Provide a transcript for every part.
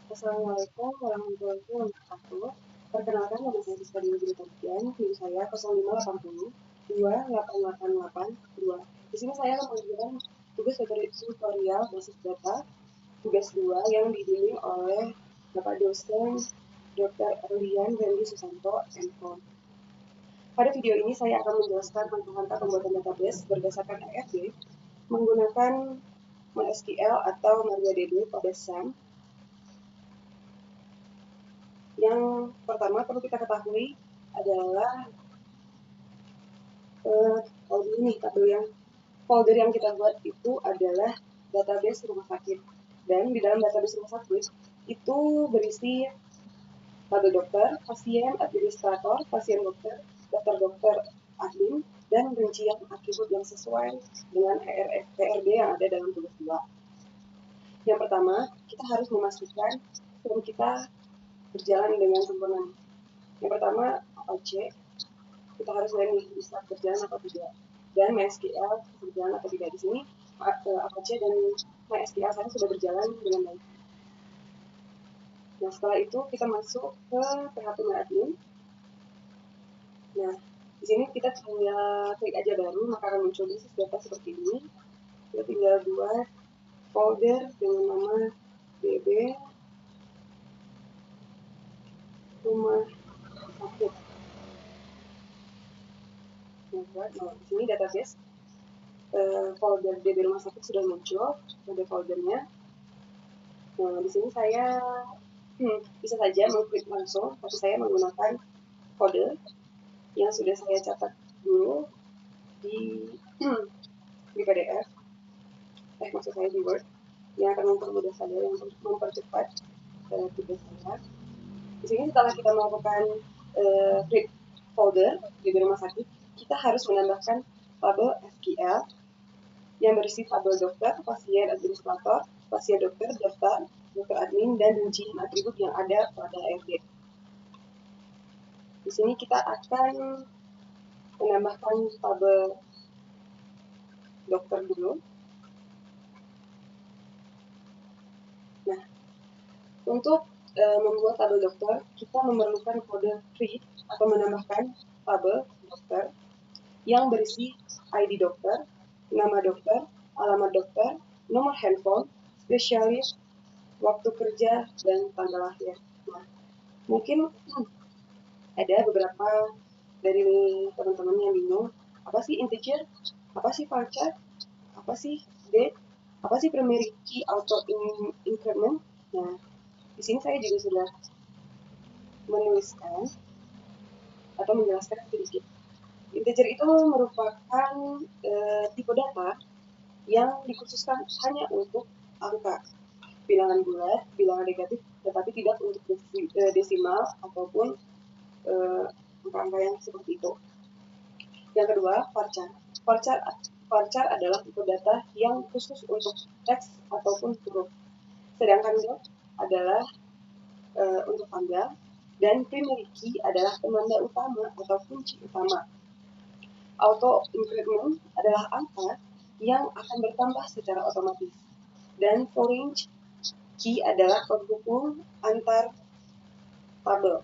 Assalamualaikum warahmatullahi wabarakatuh. Perkenalkan, nama saya Rizka Dewi Gritatian, NIM saya 0580 2888 2. Di sini saya akan mengerjakan tugas tutorial basis data tugas 2 yang dibimbing oleh Bapak dosen Dr. Erlian Randy Susanto, MPhil. Pada video ini saya akan menjelaskan langkah-langkah pembuatan database berdasarkan EFD menggunakan MySQL atau MariaDB pada SAM. Yang pertama perlu kita ketahui adalah folder yang kita buat itu adalah database rumah sakit, dan di dalam database rumah sakit itu berisi tabel dokter, pasien, administrator, pasien dokter, daftar dokter, admin, dan rincian atribut yang sesuai dengan PRD yang ada dalam tugas 2. Yang pertama, kita harus memastikan form kita berjalan dengan sempurna. Yang pertama, Apache. Kita harus lihat nih bisa berjalan atau tidak, dan MySQL berjalan atau tidak. Di sini Apache dan MySQL saya sudah berjalan dengan baik. Nah, setelah itu kita masuk ke PHP admin. Nah, di sini kita tinggal klik aja baru, maka akan muncul basis data seperti ini. Kita tinggal buat folder dengan nama DB rumah sakit. Nah, di sini database folder DB rumah sakit sudah muncul, ada foldernya. Nah, di sini saya bisa saja mengklik langsung, tapi saya menggunakan kode yang sudah saya catat dulu di PDF, maksud saya di Word, yang akan mempermudah saya untuk mempercepat tugas saya. Di sini setelah kita melakukan create folder di rumah sakit, kita harus menambahkan tabel SQL yang berisi tabel dokter, pasien, administrator, pasien dokter, daftar, dokter admin, dan rincian atribut yang ada pada AFD. Di sini kita akan menambahkan tabel dokter dulu. Nah, untuk membuat tabel dokter, kita memerlukan kode create atau menambahkan tabel dokter yang berisi ID dokter, nama dokter, alamat dokter, nomor handphone, spesialis, waktu kerja, dan tanggal lahir. Nah, mungkin ada beberapa dari teman-teman yang bingung, apa sih integer, apa sih varchar, apa sih date, apa sih primary key auto increment. Nah, di sini saya juga sudah menuliskan atau menjelaskan sedikit. Integer itu merupakan tipe data yang dikhususkan hanya untuk angka, bilangan bulat, bilangan negatif, tetapi tidak untuk desimal ataupun angka-angka yang seperti itu. Yang kedua, varchar. Varchar adalah tipe data yang khusus untuk teks ataupun huruf. Sedangkan dot adalah untuk tanggal, dan primary key adalah penanda utama atau kunci utama. Auto increment adalah angka yang akan bertambah secara otomatis, dan foreign key adalah penghubung antar tabel.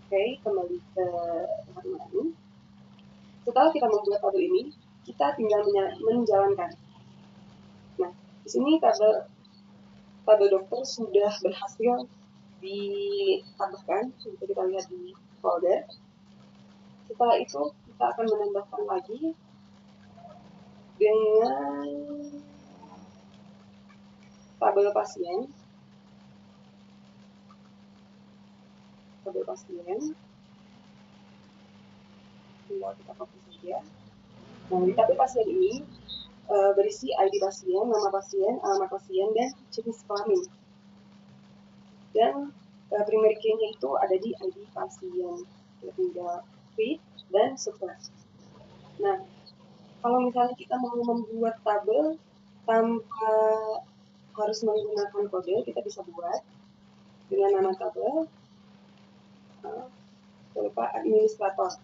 Oke, kembali ke halaman ini. Setelah kita membuat tabel ini, kita tinggal menjalankan. Nah, di sini tabel dokter sudah berhasil ditambahkan, bisa kita lihat di folder. Setelah itu, kita akan menambahkan lagi dengan tabel pasien. Tinggal kita copy saja. Nah, di tabel pasien ini berisi ID pasien, nama pasien, alamat pasien, dan jenis kelamin. Dan primary key-nya itu ada di ID pasien. Kita tinggal create dan subtract. Nah, kalau misalnya kita mau membuat tabel tanpa harus menggunakan kode, kita bisa buat dengan nama tabel lupa administrator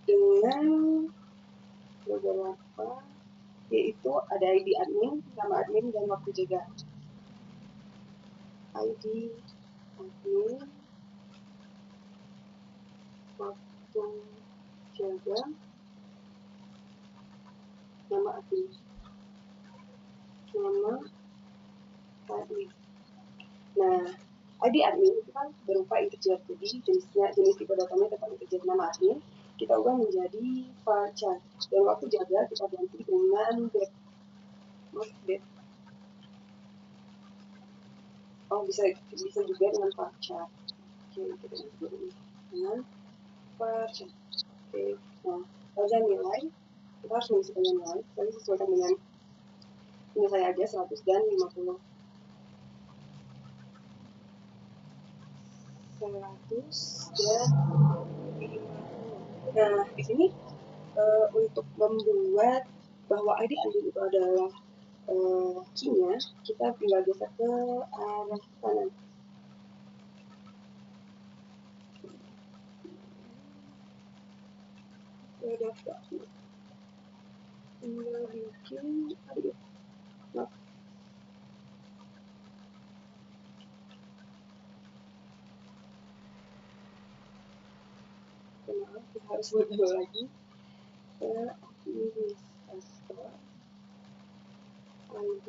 dengan beberapa, yaitu ada ID admin, nama admin, dan waktu jaga. ID admin, waktu jaga, nama admin, nama admin. Nah, ID admin itu kan berupa integer, jadi jenis tipe datanya tetap integer. Nama admin kita ubah menjadi varchar, dan waktu jaga kita ganti dengan date. Date. Oh, bisa juga dengan varchar. Oke, kita ganti dengan varchar. Oke, nah kalau nilai kita harus mengisikan nilai, tapi sesuaikan dengan ini saya aja 100 dan 50. 100 dan 50. Nah, di sini untuk membuat bahwa ID admin itu adalah key-nya, kita tinggal geser ke arah kanan. Daftar. Tinggal bikin ID. Nah, maaf, kita harus buat lagi. Administrator ID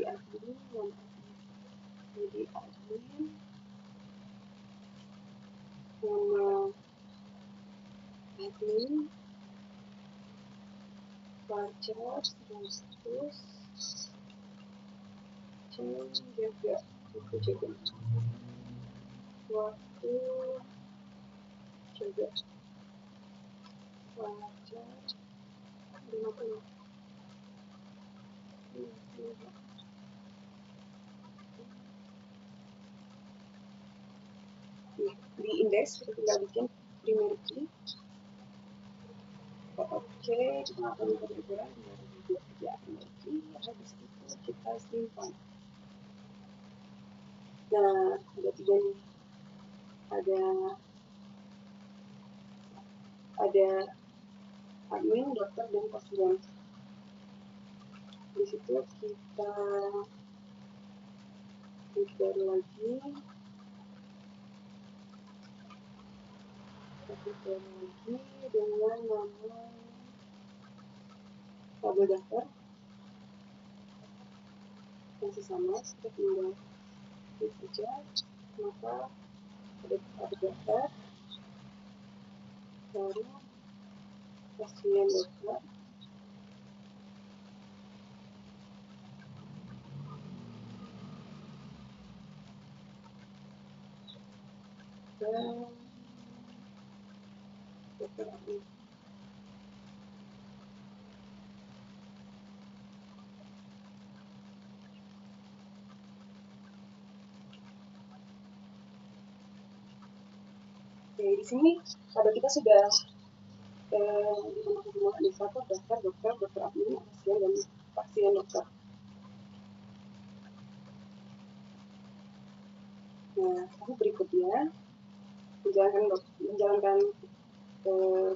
admin, ID admin, nama admin, varchar 100, jaga, waktu jaga, varchar 50. Di indeks kita tinggal bikin primary key. Oke, kita akan ukuran 2023 primary key. Habis itu kita simpan. Nah, ada 3 nih. Ada admin, dokter, dan pasien. Di situ kita baru lagi dengan nama tabel daftar masih sama, kita tinggal klik saja, maka ada tabel daftar, baru pasien dokter, dan dokter admin. Oke, di sini kalau kita sudah ditambahkan semua administrator, daftar, dokter admin, pasien, dan pasien dokter. Nah, tahap berikutnya menjalankan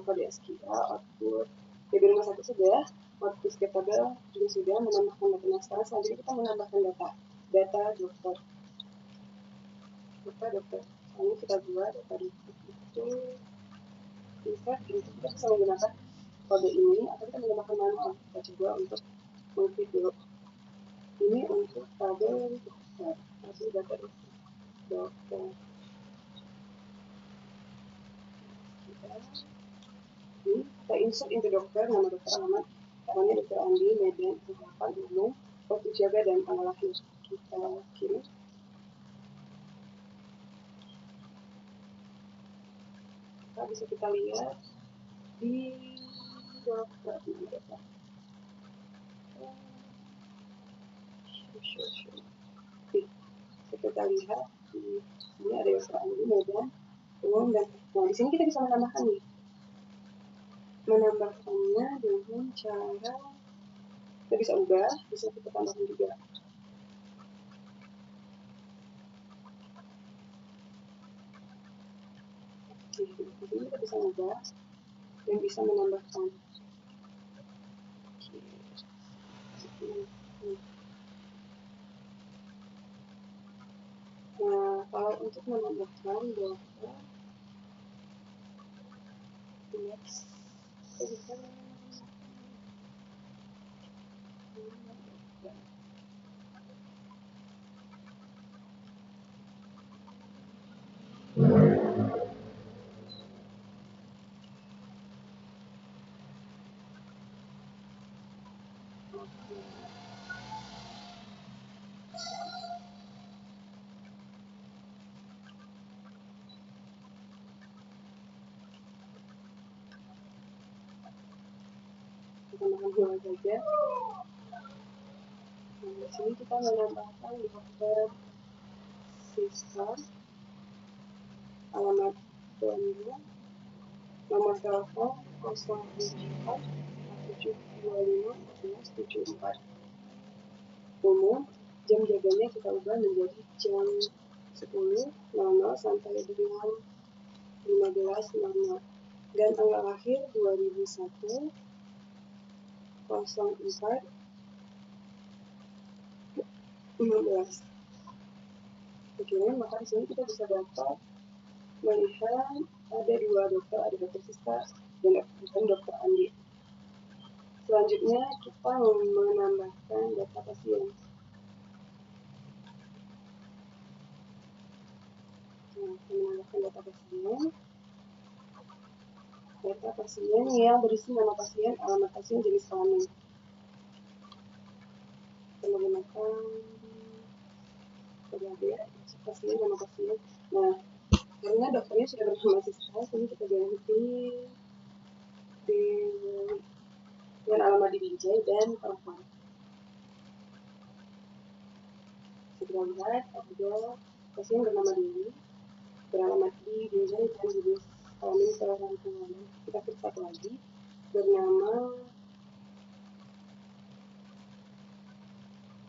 kode SQL, output DB rumah sakit sudah, output setiap tabel juga sudah, menambahkan data. Nah, sekarang selanjutnya kita menambahkan data dokter. Ini kita buat data dokter itu insert, itu kita bisa menggunakan kode ini atau kita menggunakan manual. Kita coba untuk mengklik dulu. Ini untuk tabel dokter, tapi data dokter. Kita insert into dokter, nama dokter, alamat, namanya dokter Andi, Medan, Bapak, umum, waktu jaga, dan tanggal lahir. Kita kirim. Bisa kita lihat di dokter. Kita lihat di sini ada dokter Andi, Medan, umum, dan nah di sini kita bisa menambahkan nih. Menambahkannya dengan cara kita bisa ubah, bisa kita tambahkan juga. sih. Di sini kita bisa ubah dan bisa menambahkan. Nah, kalau untuk menambahkan dokter, next kita bisa tambahkan bola saja. Nah, di sini kita menambahkan dokter sister, alamat Bandung, nomor telepon 044 725 1474. Umum, jam jaganya kita ubah menjadi jam 10.00 sampai dengan 15.00 dan tanggal lahir 2001 04 15. Oke, maka di sini kita bisa dapat melihat ada dua dokter, ada dokter Siska dan dokter Andi. Selanjutnya kita menambahkan data pasien. Nah, menambahkan data pasien. Data pasien yang berisi nama pasien, alamat pasien, jenis kelamin. Kita menggunakan pasien, nama pasien. Nah, karena dokternya sudah bernama Siska, jadi kita ganti dengan alamat di Binjai dan perempuan. Kita lihat ada pasien bernama Dewi, beralamat di Binjai dan jenis kelamin perempuan. Kita klik satu lagi, bernama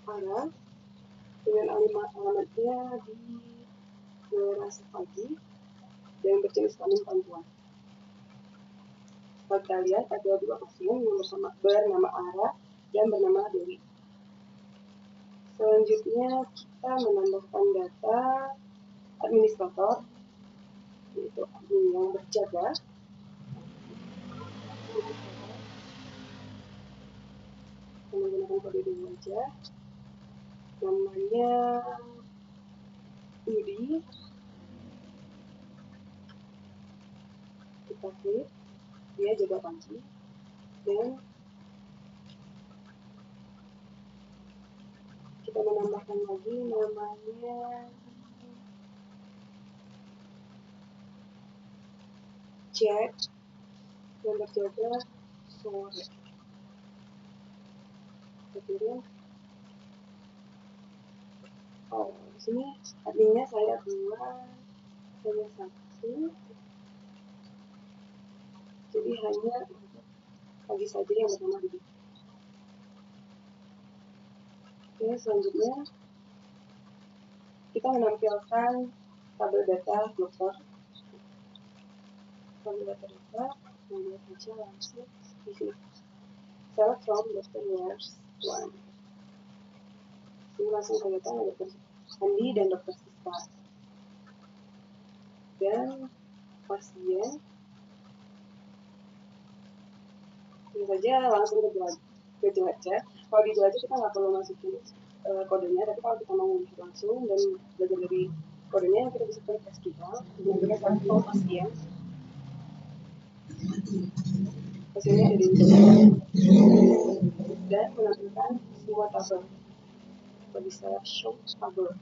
Ara, dengan alamatnya di Beras Pagi dan berjenis kelamin perempuan. Kita lihat ada dua pasien yang bernama Ara dan bernama Dewi. Selanjutnya kita menambahkan data administrator, yaitu admin yang berjaga. Kita menggunakan kode dulu aja. Namanya Udi. Kita klik, dia jaga panci dan kita menambahkan lagi namanya Jack yang berjaga sore. Kemudian di sini adminnya saya buat hanya satu, jadi hanya untuk pagi saja yang bernama Didi. Oke, selanjutnya kita menampilkan tabel data dokter. Tabel data dokter, kemudian saja langsung di sini. Select from Dr. Nurse 1. Ini langsung kelihatan ada Dr. Andi dan Dr. Siska. Dan pasien ini saja langsung ke jelajah. Kalau di jelajah kita nggak perlu masukin kodenya, tapi kalau kita mau langsung dan belajar dari kodenya, kita bisa klik tes kita dengan satu pasien. Pasiennya ada di sini dan menampilkan semua tabel. Kita bisa show tabel.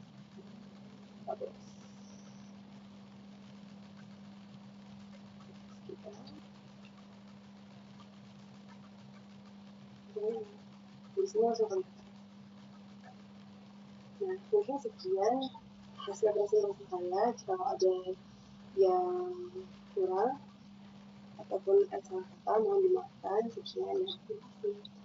Di sini langsung kelihatan. Nah, mungkin sekian hasil presentasi saya. Jika ada yang kurang ataupun salah kata mohon dimaafkan. Sekian, terima kasih.